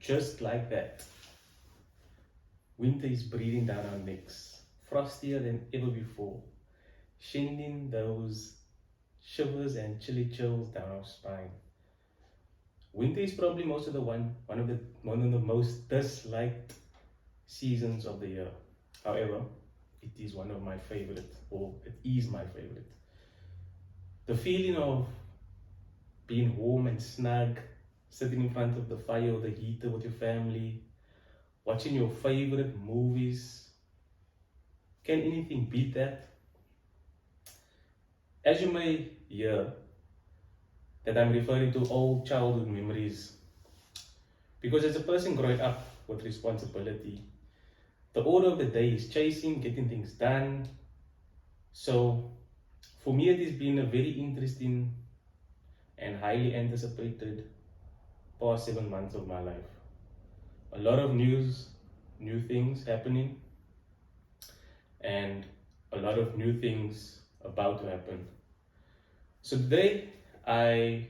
Just like that, winter is breathing down our necks, frostier than ever before, sending those shivers and chilly chills down our spine. Winter is probably one of the most disliked seasons of the year. However, it is one of my favorite, or it is my favorite. The feeling of being warm and snug, sitting in front of the fire or the heater with your family, watching your favorite movies. Can anything beat that? As you may hear, that I'm referring to old childhood memories. Because as a person growing up with responsibility, the order of the day is chasing, getting things done. So for me, it has been a very interesting and highly anticipated past 7 months of my life. A lot of news, new things happening, and a lot of new things about to happen. So today, I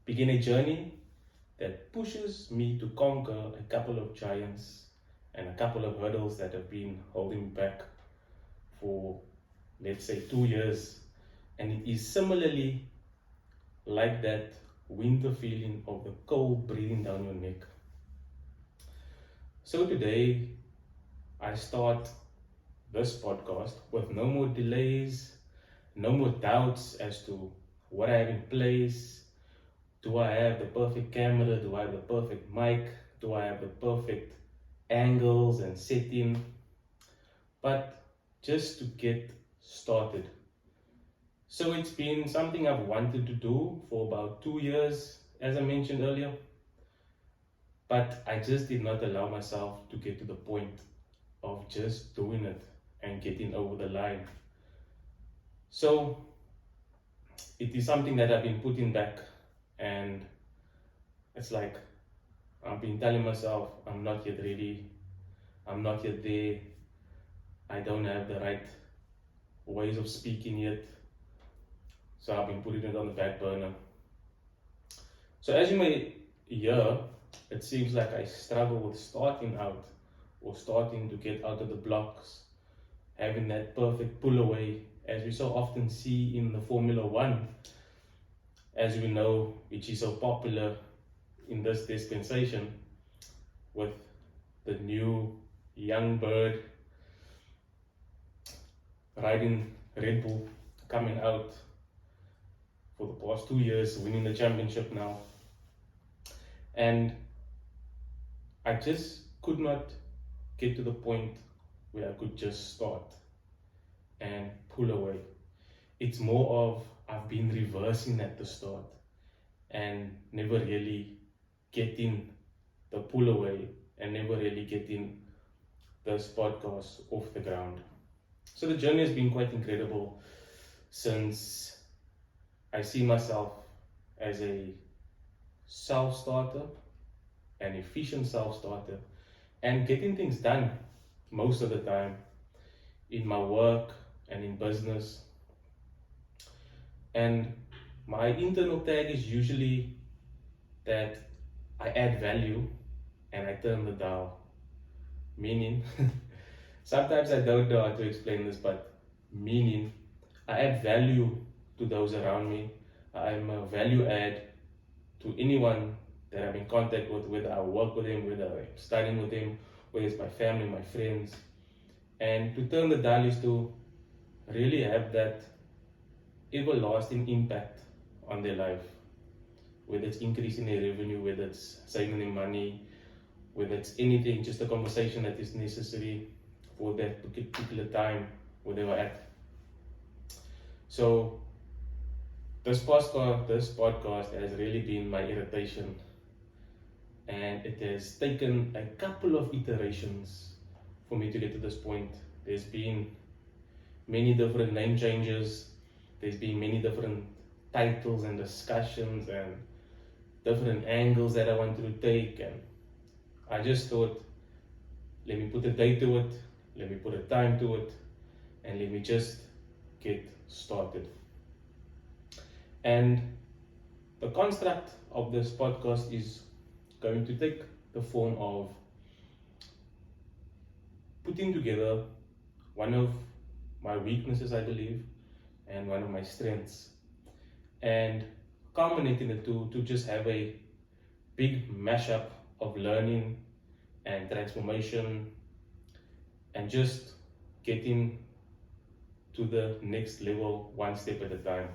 begin a journey that pushes me to conquer a couple of giants and a couple of hurdles that have been holding me back for, let's say, 2 years. And it is similarly like that winter feeling of the cold breathing down your neck. So today, I start this podcast with no more delays, no more doubts as to what I have in place. Do I have the perfect camera? Do I have the perfect mic? Do I have the perfect angles and setting? But just to get started. So it's been something I've wanted to do for about 2 years, as I mentioned earlier. But I just did not allow myself to get to the point of just doing it and getting over the line. So it is something that I've been putting back, and it's like I've been telling myself I'm not yet ready, I'm not yet there, I don't have the right ways of speaking yet. So I've been putting it on the back burner. So as you may hear, it seems like I struggle with starting out or starting to get out of the blocks, having that perfect pull away, as we so often see in the Formula One, as we know, which is so popular in this dispensation with the new young bird riding Red Bull, coming out for the past 2 years, winning the championship now. And I just could not get to the point where I could just start and pull away. It's more of I've been reversing at the start and never really getting the pull away and never really getting this podcast off the ground. So the journey has been quite incredible since I see myself as a self-starter, an efficient self-starter, and getting things done most of the time in my work and in business. And my internal tag is usually that I add value and I turn the dial. Meaning, sometimes I don't know how to explain this, but meaning I add value to those around me. I'm a value add to anyone that I'm in contact with, whether I work with them, whether I'm studying with them, whether it's my family, my friends. And to turn the dial is to really have that everlasting impact on their life, whether it's increasing their revenue, whether it's saving them money, whether it's anything, just a conversation that is necessary for that particular time where they were at. So this podcast has really been my irritation, and it has taken a couple of iterations for me to get to this point. There's been many different name changes, there's been many different titles and discussions and different angles that I wanted to take, and I just thought, let me put a date to it, let me put a time to it, and let me just get started. And the construct of this podcast is going to take the form of putting together one of my weaknesses, I believe, and one of my strengths, and culminating the two to just have a big mashup of learning and transformation and just getting to the next level one step at a time.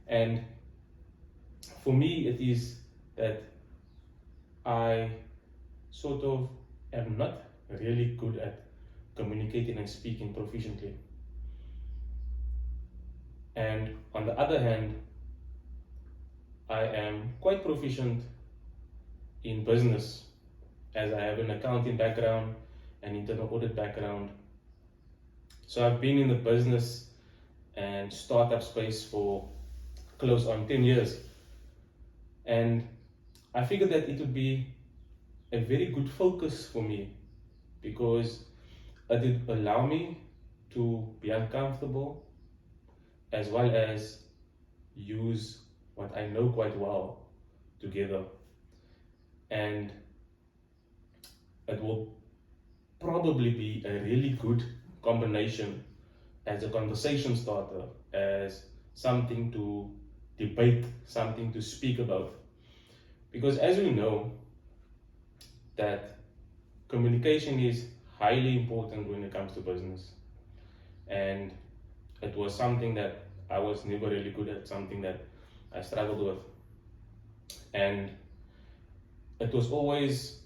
And for me, it is that I sort of am not really good at communicating and speaking proficiently. And on the other hand, I am quite proficient in business, as I have an accounting background and internal audit background. So I've been in the business and startup space for close on 10 years. And I figured that it would be a very good focus for me because it would allow me to be uncomfortable as well as use what I know quite well together. And it will probably be a really good combination as a conversation starter, as something to debate, something to speak about. Because as we know, that communication is highly important when it comes to business. And it was something that I was never really good at, something that I struggled with. And it was always,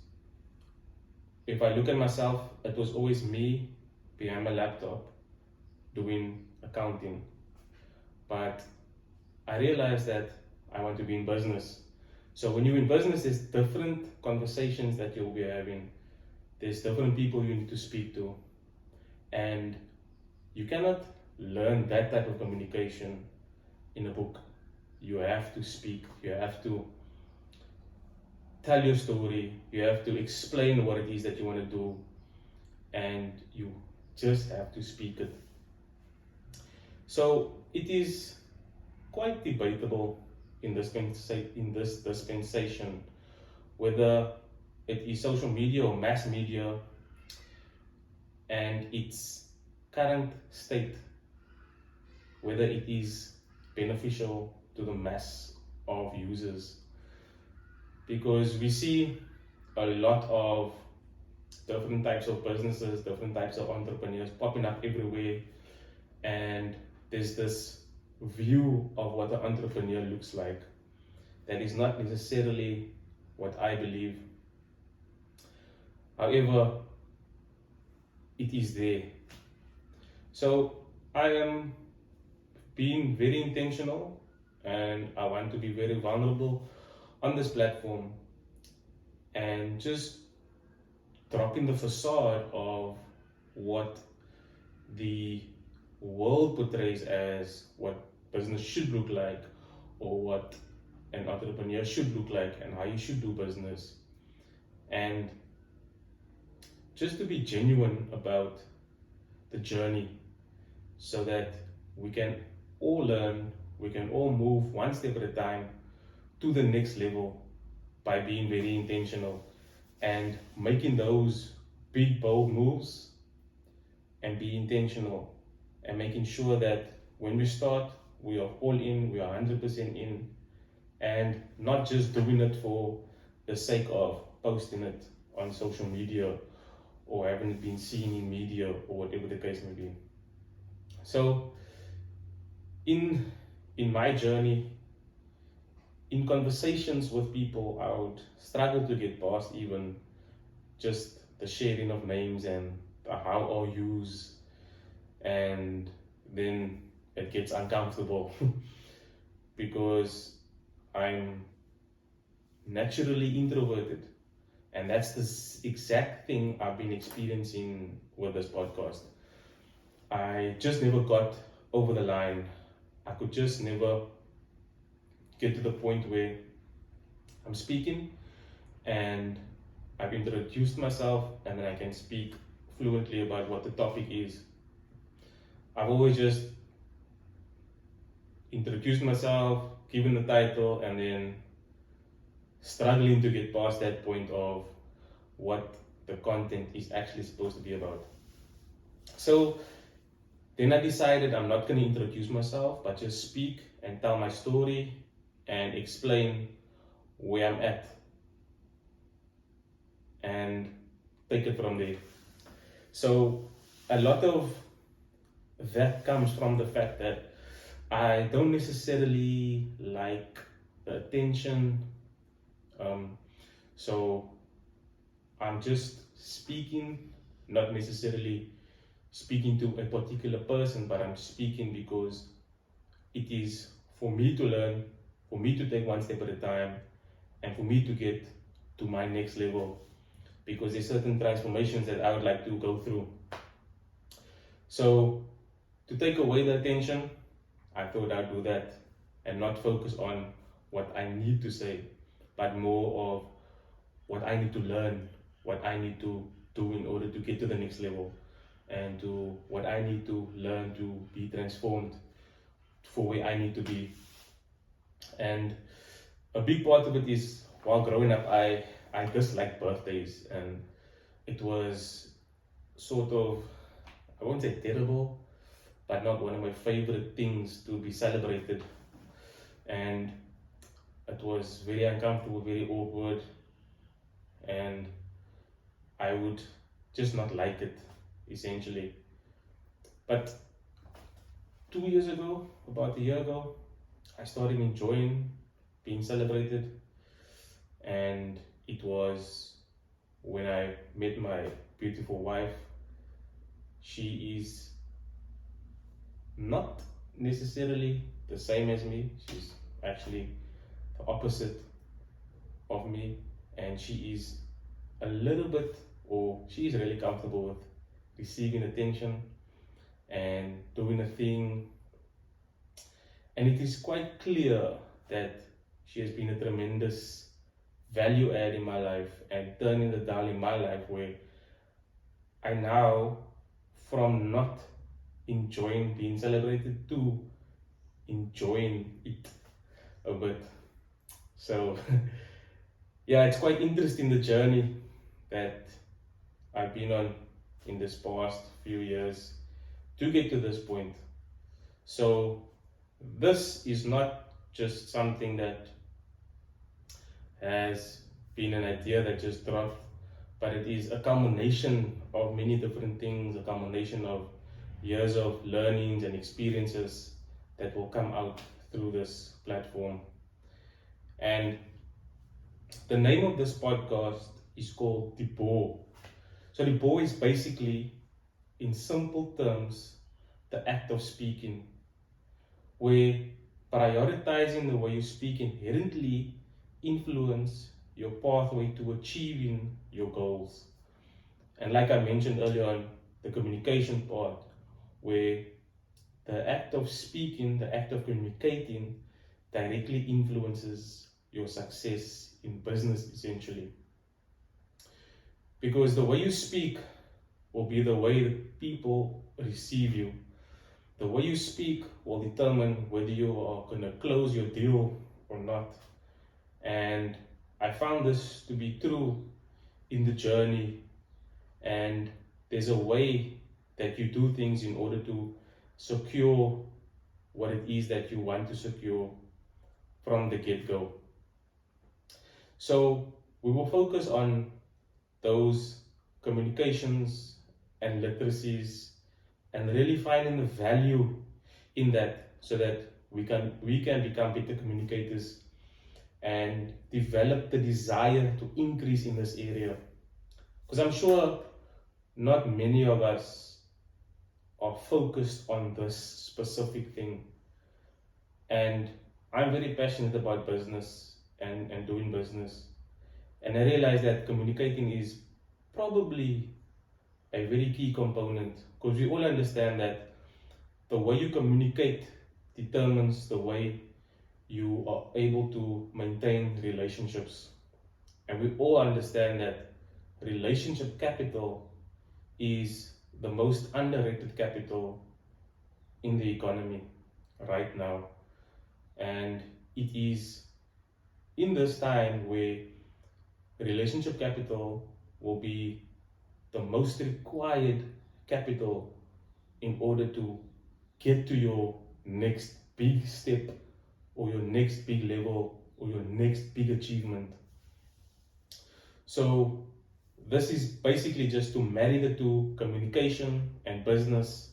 if I look at myself, it was always me behind my laptop doing accounting. But I realized that I want to be in business. So when you're in business, there's different conversations that you'll be having. There's different people you need to speak to. And you cannot learn that type of communication in a book. You have to speak, you have to tell your story, you have to explain what it is that you want to do, and you just have to speak it. So it is quite debatable in this dispensation whether it is social media or mass media and its current state, whether it is beneficial to the mass of users. Because we see a lot of different types of businesses, different types of entrepreneurs popping up everywhere, and there's this view of what an entrepreneur looks like that is not necessarily what I believe. However, it is there. So I am being very intentional and I want to be very vulnerable on this platform and just dropping the facade of what the world portrays as what business should look like or what an entrepreneur should look like and how you should do business, and just to be genuine about the journey so that we can all learn, we can all move one step at a time to the next level by being very intentional and making those big bold moves and be intentional and making sure that when we start, we are all in, we are 100% in, and not just doing it for the sake of posting it on social media or having it been seen in media or whatever the case may be. So in my journey, in conversations with people, I would struggle to get past even just the sharing of names and the how are yous, and then it gets uncomfortable because I'm naturally introverted, and that's the exact thing I've been experiencing with this podcast. I just never got over the line. I could just never get to the point where I'm speaking and I've introduced myself and then I can speak fluently about what the topic is. I've always just introduced myself, given the title, and then struggling to get past that point of what the content is actually supposed to be about. So then I decided I'm not going to introduce myself, but just speak and tell my story and explain where I'm at and take it from there. So a lot of that comes from the fact that I don't necessarily like the attention. So I'm just speaking, not necessarily speaking to a particular person, but I'm speaking because it is for me to learn, for me to take one step at a time, and for me to get to my next level, because there's certain transformations that I would like to go through. So to take away the attention, I thought I'd do that and not focus on what I need to say, but more of what I need to learn, what I need to do in order to get to the next level, and to what I need to learn to be transformed for where I need to be. And a big part of it is, while growing up, I disliked birthdays, and it was sort of, I won't say terrible, but not one of my favorite things to be celebrated. And it was very uncomfortable, very awkward, and I would just not like it, essentially. But 2 years ago, about a year ago, I started enjoying being celebrated, and it was when I met my beautiful wife. She is not necessarily the same as me, she's actually the opposite of me, and she is a little bit, or she is really comfortable with receiving attention and doing a thing. And it is quite clear that she has been a tremendous value add in my life and turning the dial in my life, where I now, from not enjoying being celebrated to enjoying it a bit. So yeah, it's quite interesting, the journey that I've been on in this past few years to get to this point. So this is not just something that has been an idea that just dropped, but it is a combination of many different things, a combination of years of learnings and experiences that will come out through this platform. And the name of this podcast is called Dee-Boor. So Dee-Boor is basically, in simple terms, the act of speaking, where prioritizing the way you speak inherently influence your pathway to achieving your goals. And like I mentioned earlier on, the communication part, where the act of speaking, the act of communicating, directly influences your success in business, essentially. Because the way you speak will be the way that people receive you. The way you speak will determine whether you are going to close your deal or not. And I found this to be true in the journey. And there's a way that you do things in order to secure what it is that you want to secure from the get-go. So we will focus on those communications and literacies, and really finding the value in that, so that we can become better communicators and develop the desire to increase in this area. Because I'm sure not many of us are focused on this specific thing. And I'm very passionate about business and doing business. And I realize that communicating is probably a very key component, because we all understand that the way you communicate determines the way you are able to maintain relationships. And we all understand that relationship capital is the most underrated capital in the economy right now. And it is in this time where relationship capital will be the most required capital in order to get to your next big step or your next big level or your next big achievement. So this is basically just to marry the two, communication and business,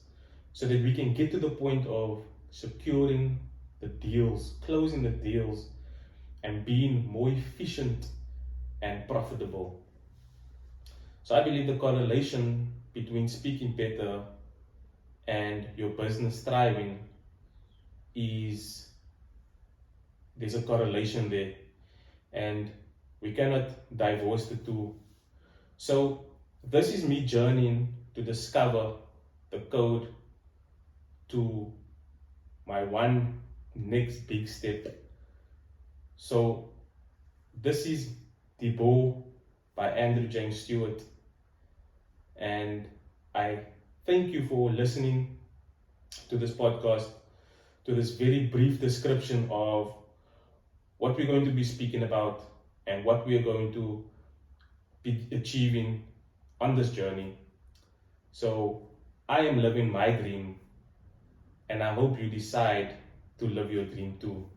so that we can get to the point of securing the deals, closing the deals, and being more efficient and profitable. So I believe the correlation between speaking better and your business thriving is, there's a correlation there, and we cannot divorce the two. So this is me journeying to discover the code to my one next big step. So this is Dee-Boor by Andrew James Stewart, and I thank you for listening to this podcast, to this very brief description of what we're going to be speaking about and what we are going to be achieving on this journey. So I am living my dream, and I hope you decide to live your dream too.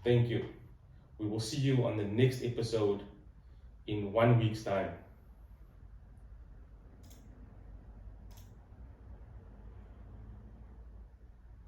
Thank you. We will see you on the next episode in 1 week's time.